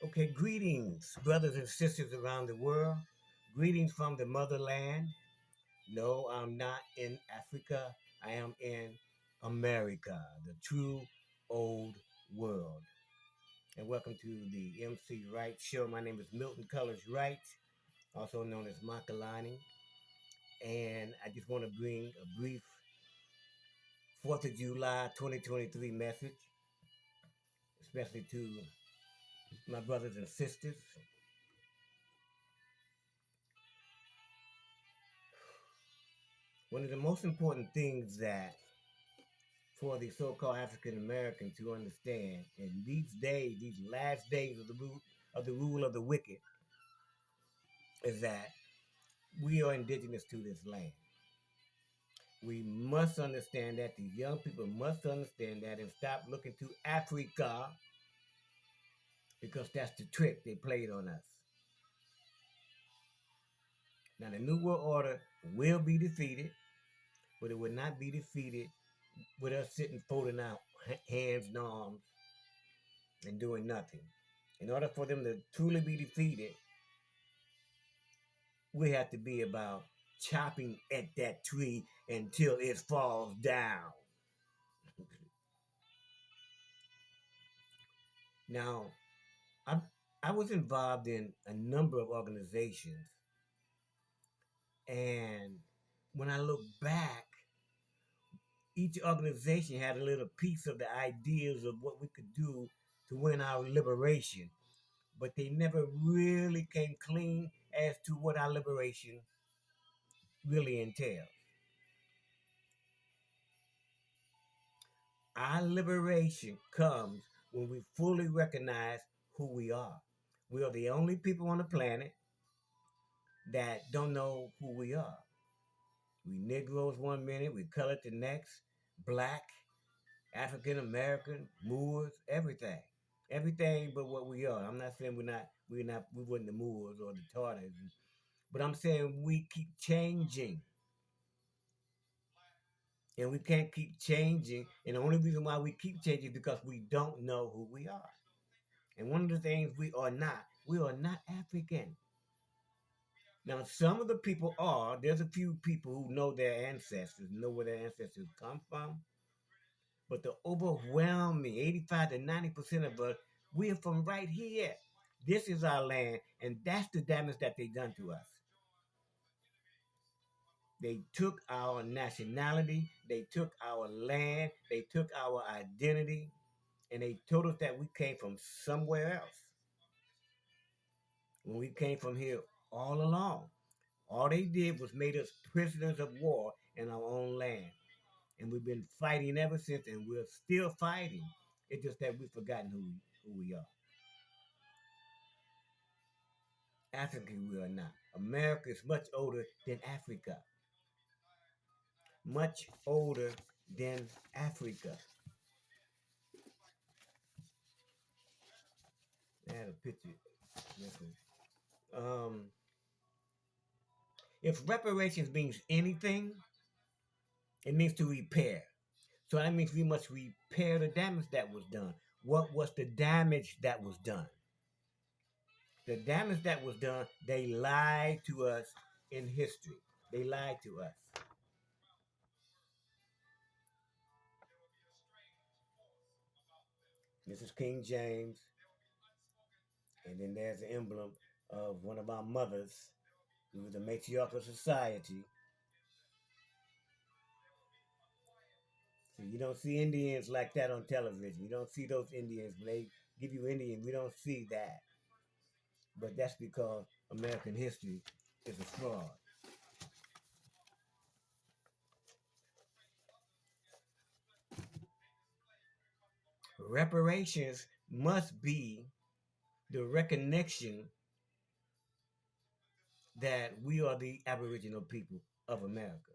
Okay, greetings, brothers and sisters around the world. Greetings from the motherland. No, I'm not in Africa. I am in America, the true old world. And welcome to the MC Wright Show. My name is Milton Colors Wright, also known as Makalani. And I just want to bring a brief 4th of July 2023 message, especially to my brothers and sisters. One of the most important things that for the so-called African American to understand in these days, these last days of the rule of the wicked, is that we are indigenous to this land. We must understand that. The young people must understand that and stop looking to Africa because that's the trick they played on us. Now the New World Order will be defeated, but it will not be defeated with us sitting folding out hands and arms and doing nothing. In order for them to truly be defeated, we have to be about chopping at that tree until it falls down. Now, I, I was involved in a number of organizations, and when I look back, each organization had a little piece of the ideas of what we could do to win our liberation, but they never really came clean as to what our liberation really entails. Our liberation comes when we fully recognize who we are. We are the only people on the planet that don't know who we are. We Negroes one minute, we colored the next, black, African American, Moors, everything. Everything but what we are. I'm not saying we weren't the Moors or the Tartars, but I'm saying we keep changing. And we can't keep changing. And the only reason why we keep changing is because we don't know who we are. And one of the things we are not African. Now, some of the people are, there's a few people who know their ancestors, know where their ancestors come from. But the overwhelming 85 to 90% of us, we're from right here. This is our land, and that's the damage that they done to us. They took our nationality, they took our land, they took our identity, and they told us that we came from somewhere else. When we came from here all along. All they did was made us prisoners of war in our own land. And we've been fighting ever since, and we're still fighting. It's just that we've forgotten who we are. African, we are not. America is much older than Africa. Much older than Africa. I had a picture. Um, if reparations means anything, it means to repair. So that means we must repair the damage that was done. What was the damage that was done? The damage that was done, they lied to us in history. They lied to us. This is King James, and then there's the emblem of one of our mothers, who was a matriarchal society. So you don't see Indians like that on television. You don't see those Indians when they give you Indian. We don't see that. But that's because American history is a fraud. Reparations must be the recognition that we are the Aboriginal people of America.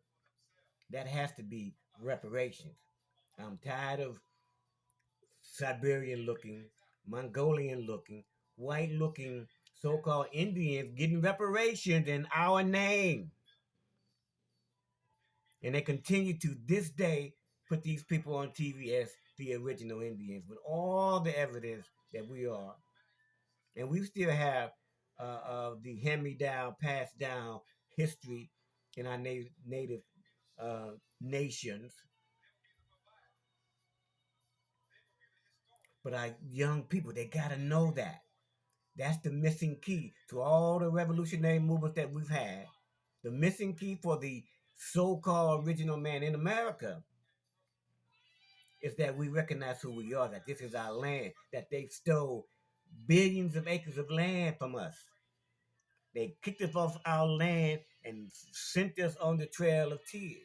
That has to be reparations. I'm tired of Siberian looking, Mongolian looking, white looking so called Indians getting reparations in our name. And they continue to this day put these people on TV as the original Indians with all the evidence that we are. And we still have the hand-me-down, passed down history in our native nations. But our young people, they got to know that. That's the missing key to all the revolutionary movements that we've had. The missing key for the so-called original man in America is that we recognize who we are, that this is our land, that they stole billions of acres of land from us. They kicked us off our land and sent us on the trail of tears.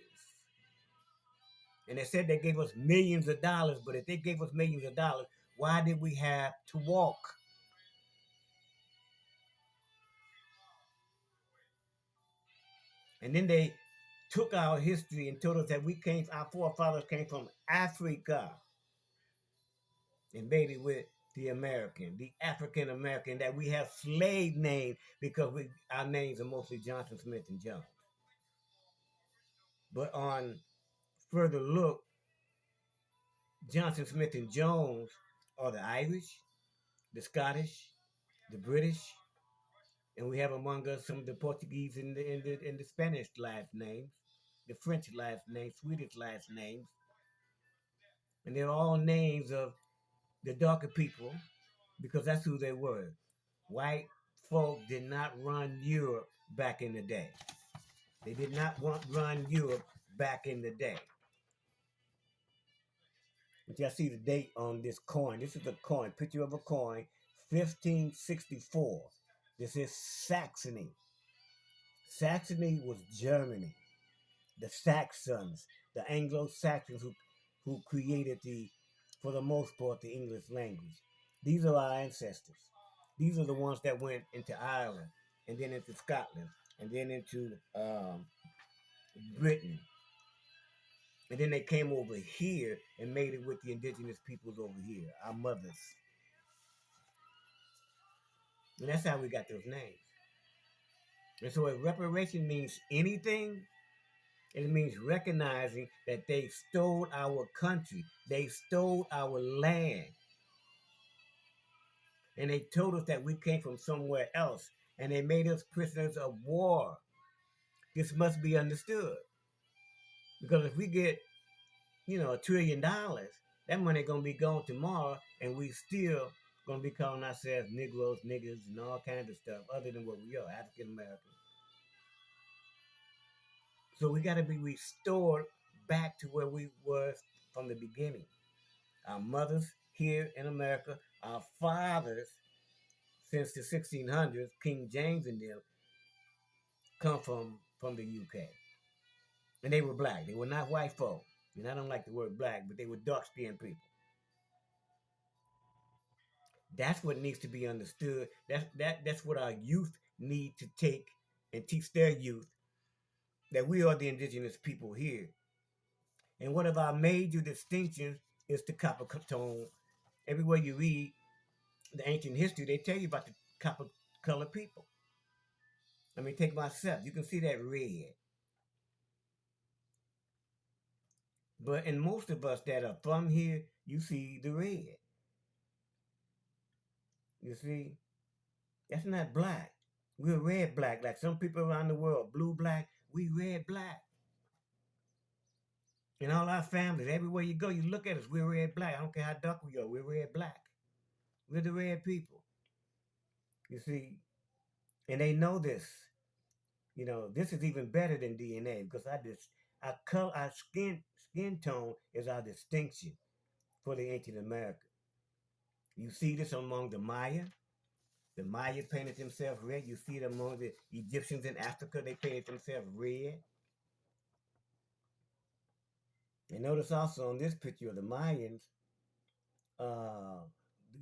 And they said they gave us millions of dollars, but if they gave us millions of dollars, why did we have to walk? And then they took our history and told us that our forefathers came from Africa and made it with the American, the African American, that we have slave names because our names are mostly Johnson, Smith, and Jones. But on further look, Johnson, Smith, and Jones are the Irish, the Scottish, the British, and we have among us some of the Portuguese and the Spanish last names, the French last names, Swedish last names, and they're all names of the darker people because that's who they were. White folk did not run Europe back in the day. They did not run Europe back in the day. But y'all see the date on this coin. This is a coin, picture of a coin, 1564. This is Saxony. Saxony was Germany. The Saxons, the Anglo-Saxons who created for the most part, the English language. These are our ancestors. These are the ones that went into Ireland and then into Scotland and then into Britain. And then they came over here and made it with the indigenous peoples over here, our mothers. And that's how we got those names. And so if reparation means anything, it means recognizing that they stole our country. They stole our land. And they told us that we came from somewhere else. And they made us prisoners of war. This must be understood. Because if we get, $1 trillion, that money gonna be gone tomorrow, and we still gonna be calling ourselves Negroes, niggas, and all kinds of stuff other than what we are, African Americans. So we gotta be restored back to where we were from the beginning. Our mothers here in America, our fathers since the 1600s, King James and them, come from the UK. And they were black. They were not white folk. And I don't like the word black, but they were dark-skinned people. That's what needs to be understood. That's what our youth need to take and teach their youth, that we are the indigenous people here. And one of our major distinctions is the copper tone. Everywhere you read the ancient history, they tell you about the copper colored people. I mean, take myself. You can see that red. But in most of us that are from here, you see the red. You see? That's not black. We're red black. Like some people around the world, blue black, we red black. In all our families, everywhere you go, you look at us, we're red black. I don't care how dark we are, we're red black. We're the red people. You see? And they know this. This is even better than DNA because our skin tone is our distinction for the ancient America. You see this among the Maya. The Maya painted themselves red. You see it among the Egyptians in Africa. They painted themselves red. And notice also on this picture of the Mayans, uh,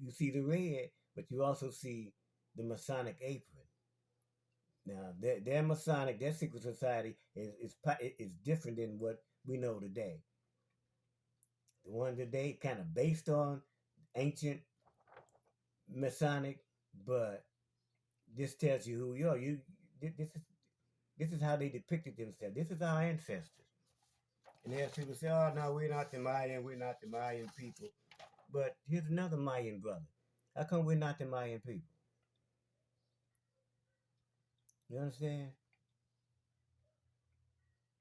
you see the red, but you also see the Masonic apron. Now, their Masonic, their secret society is different than what we know today. The one today kind of based on ancient Masonic, but this tells you who you are. This is how they depicted themselves. This is our ancestors. And there's people say, "Oh no, we're not the Mayan. We're not the Mayan people." But here's another Mayan brother. How come we're not the Mayan people? You understand?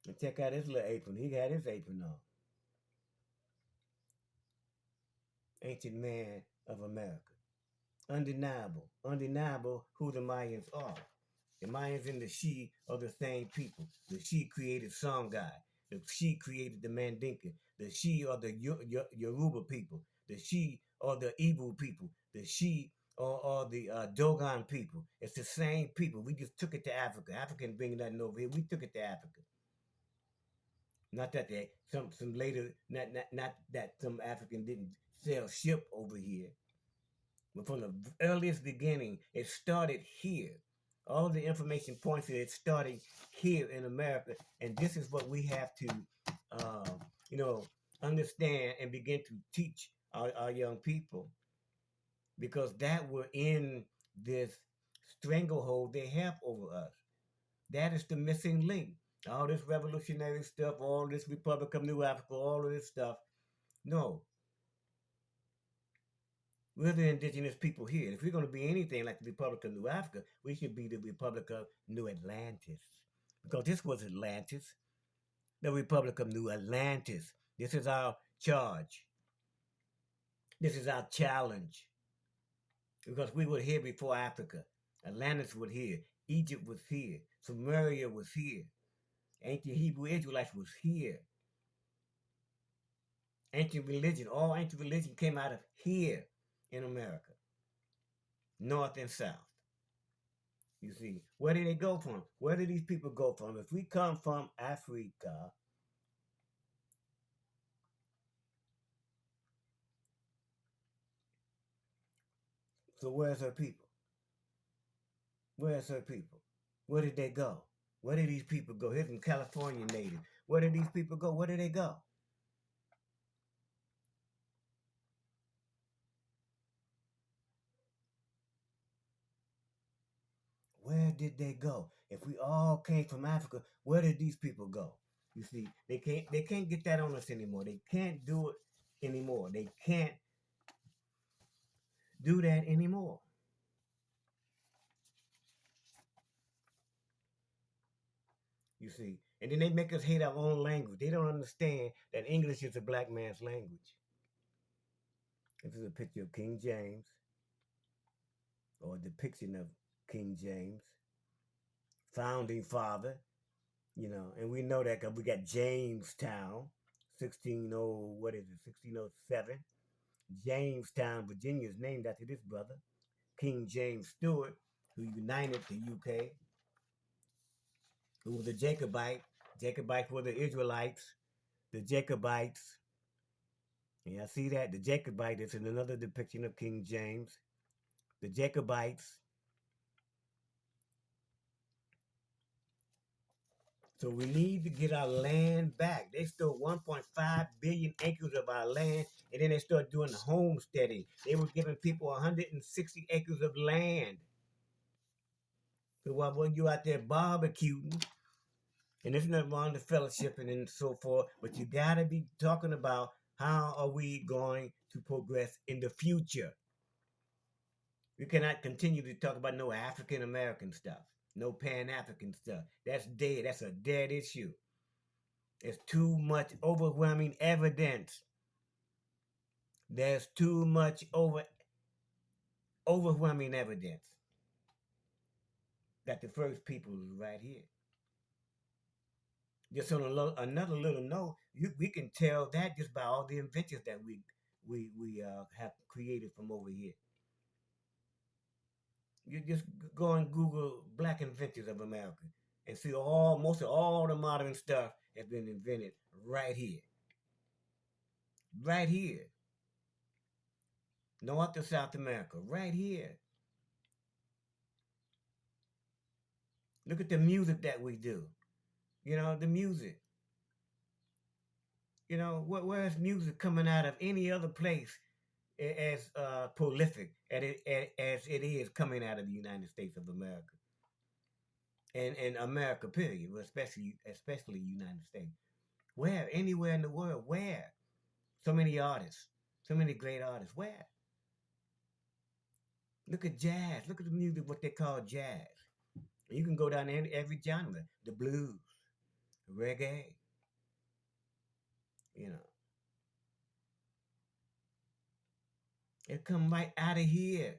And check out his little apron. He had his apron on. Ancient man of America. Undeniable. Undeniable who the Mayans are. The Mayans and the Shi are the same people. The Shi created Songhai. The Shi created the Mandinka. The Shi are the Yoruba people. The Shi are the Igbo people. The Shi are the Dogon people. It's the same people. We just took it to Africa. Africa didn't bring nothing over here. We took it to Africa. Not that they some later not that some African didn't sail ship over here. But from the earliest beginning, it started here. All the information points to it starting here in America, and this is what we have to, uh, you know, understand and begin to teach our young people, because that we're in this stranglehold they have over us. That is the missing link. All this revolutionary stuff, all this Republic of New Africa, all of this stuff. No, we're the indigenous people here. If we're going to be anything like the Republic of New Africa, we should be the Republic of New Atlantis. Because this was Atlantis, the Republic of New Atlantis. This is our charge. This is our challenge. Because we were here before Africa. Atlantis was here. Egypt was here. Sumeria was here. Ancient Hebrew Israelites was here. Ancient religion, all ancient religion came out of here in America. North and South. You see, where did they go from? Where did these people go from? If we come from Africa, so where's her people? Where's her people? Where did they go? Where did these people go? Here's some California native. Where did these people go? Where did they go? Where did they go? If we all came from Africa, where did these people go? You see, they can't get that on us anymore. They can't do it anymore. They can't do that anymore. You see, and then they make us hate our own language. They don't understand that English is a black man's language. This is a picture of King James, or a depiction of King James, founding father, and we know that because we got Jamestown, 1600, what is it, 1607. Jamestown, Virginia is named after this brother, King James Stewart, who united the UK, who was a Jacobite. Jacobites were the Israelites, the Jacobites. Yeah, see that? The Jacobite is in another depiction of King James. The Jacobites. So we need to get our land back. They stole 1.5 billion acres of our land, and then they started doing homesteading. They were giving people 160 acres of land. So while you out there barbecuing, and there's nothing wrong with fellowshipping and so forth, but you got to be talking about how are we going to progress in the future. We cannot continue to talk about no African American stuff, no Pan African stuff. That's dead. That's a dead issue. There's too much overwhelming evidence. There's too much overwhelming evidence that the first people is right here. Just on another little note, we can tell that just by all the inventions that we have created from over here. You just go and Google Black Inventions of America and see most of all the modern stuff has been invented right here. Right here. North to South America, right here. Look at the music that we do. The music. Where's music coming out of any other place as prolific as it is coming out of the United States of America and America, period, especially United States. Where? Anywhere in the world? Where? So many artists, so many great artists. Where? Look at jazz. Look at the music, what they call jazz. You can go down every genre, the blues, reggae, you know, it come right out of here.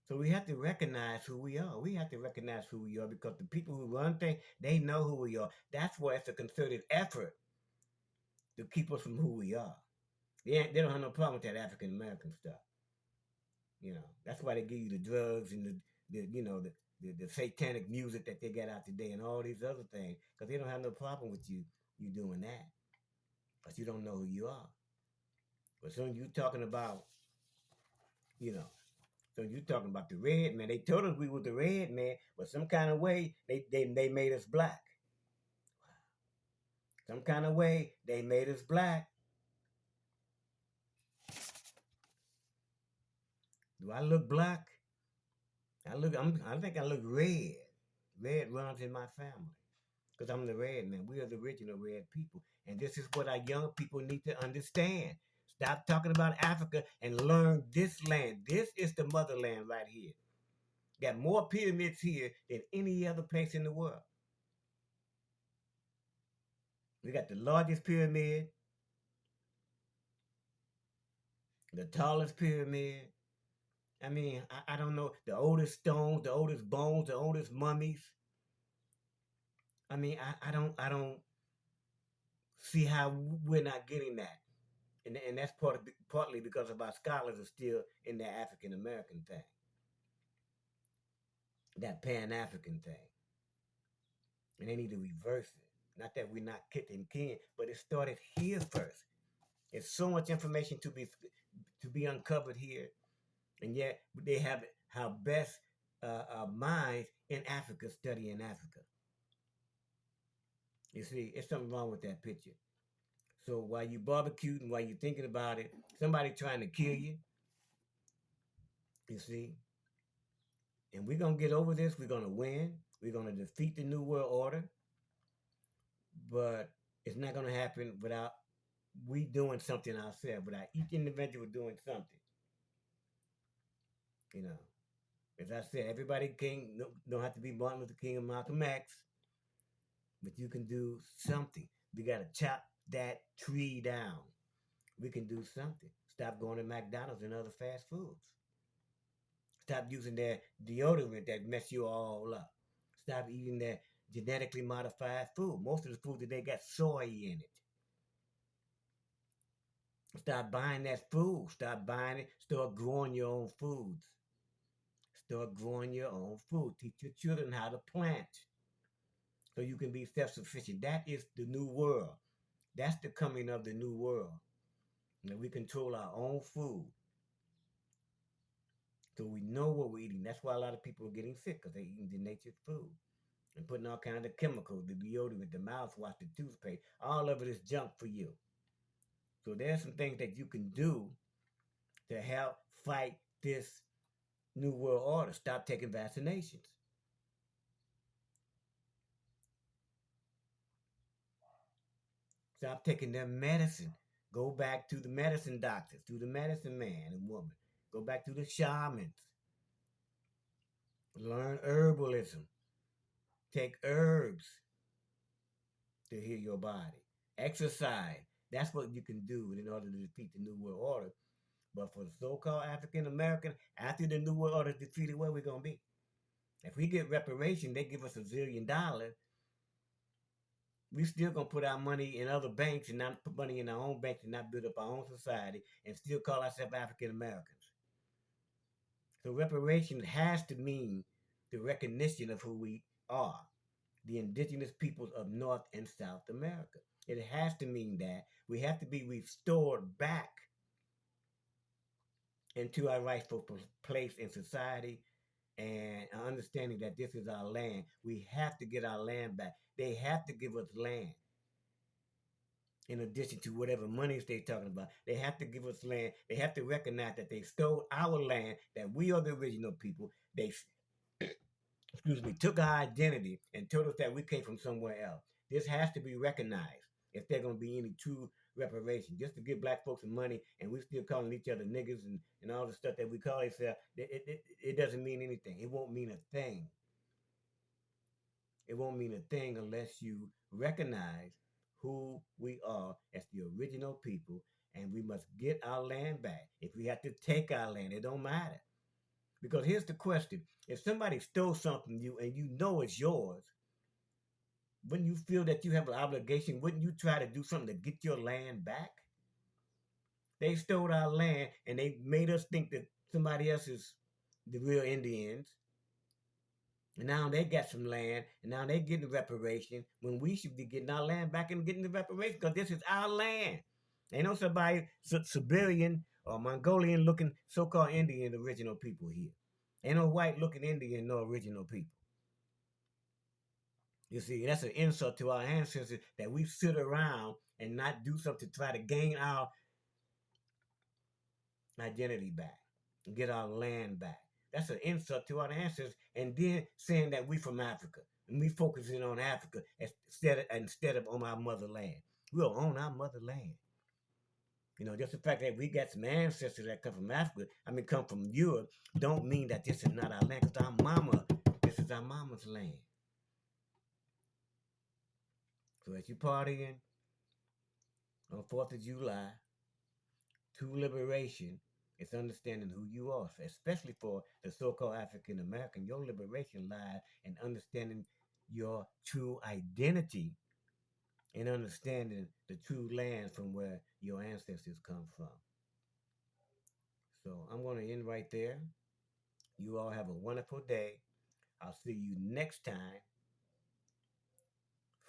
So we have to recognize who we are. We have to recognize who we are because the people who run things, they know who we are. That's why it's a concerted effort to keep us from who we are. They don't have no problem with that African American stuff. You know, that's why they give you the drugs and the you know the satanic music that they got out today and all these other things because they don't have no problem with you doing that because you don't know who you are. But soon you talking about you know so you talking about the red man. They told us we were the red man, but some kind of way they made us black. Some kind of way they made us black. Do I look black? I think I look red. Red runs in my family. Because I'm the red man. We are the original red people. And this is what our young people need to understand. Stop talking about Africa and learn this land. This is the motherland right here. Got more pyramids here than any other place in the world. We got the largest pyramid, the tallest pyramid. I mean, I don't know, the oldest stones, the oldest bones, the oldest mummies. I mean, I don't see how we're not getting that. And that's partly because of our scholars are still in the African American thing, that Pan African thing, and they need to reverse it. Not that we're not kicking kin, but it started here first. There's so much information to be uncovered here, and yet they have our best minds in Africa studying Africa. You see, it's something wrong with that picture. So while you barbecuing, while you're thinking about it, somebody trying to kill you, you see, and we're gonna get over this. We're gonna win. We're gonna defeat the New World Order, but it's not gonna happen without we doing something ourselves. Without each individual doing something. You know, as I said, everybody don't have to be Martin Luther King or Malcolm X, but you can do something. We gotta chop that tree down. We can do something. Stop going to McDonald's and other fast foods. Stop using that deodorant that mess you all up. Stop eating that genetically modified food. Most of the food today got soy in it. Stop buying that food. Stop buying it. Start growing your own foods. Start growing your own food. Teach your children how to plant so you can be self-sufficient. That is the new world. That's the coming of the new world. And we control our own food. So we know what we're eating. That's why a lot of people are getting sick because they're eating denatured food and putting all kinds of chemicals, the deodorant, the mouthwash, the toothpaste. All of it is junk for you. So there's some things that you can do to help fight this new world order. Stop taking vaccinations. Stop taking their medicine. Go back to the medicine doctors, to the medicine man and woman. Go back to the shamans. Learn herbalism. Take herbs to heal your body. Exercise. That's what you can do in order to defeat the New World Order. But for the so-called African American, after the New World Order is defeated, where we gonna be? If we get reparation, they give us $1 zillion. We still gonna put our money in other banks and not put money in our own banks and not build up our own society and still call ourselves African Americans. So reparation has to mean the recognition of who we are, the indigenous peoples of North and South America. It has to mean that we have to be restored back into our rightful place in society and understanding that this is our land. We have to get our land back. They have to give us land. In addition to whatever monies they're talking about, they have to give us land. They have to recognize that they stole our land, that we are the original people. They, excuse me, took our identity and told us that we came from somewhere else. This has to be recognized if there's going to be any true reparation. Just to give black folks some money and we still calling each other niggas and all the stuff that we call ourselves, it doesn't mean anything. It won't mean a thing. It won't mean a thing unless you recognize who we are as the original people, and we must get our land back. If we have to take our land, it don't matter. Because here's the question: if somebody stole something from you and you know it's yours, wouldn't you feel that you have an obligation? Wouldn't you try to do something to get your land back? They stole our land and they made us think that somebody else is the real Indians. And now they got some land, and now they getting reparation when we should be getting our land back and getting the reparation because this is our land. Ain't no somebody Siberian or Mongolian looking so-called Indian original people here. Ain't no white looking Indian no original people. You see, that's an insult to our ancestors that we sit around and not do something to try to gain our identity back and get our land back. That's an insult to our ancestors. And then saying that we from Africa and we focusing on Africa instead of on our motherland. We'll own our motherland. You know, just the fact that we got some ancestors that come from Africa, come from Europe, don't mean that this is not our land. Because this is our mama's land. So as you partying on 4th of July, to liberation, it's understanding who you are, especially for the so-called African American. Your liberation lies in understanding your true identity and understanding the true lands from where your ancestors come from. So I'm going to end right there. You all have a wonderful day. I'll see you next time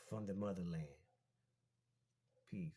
from the motherland. Peace.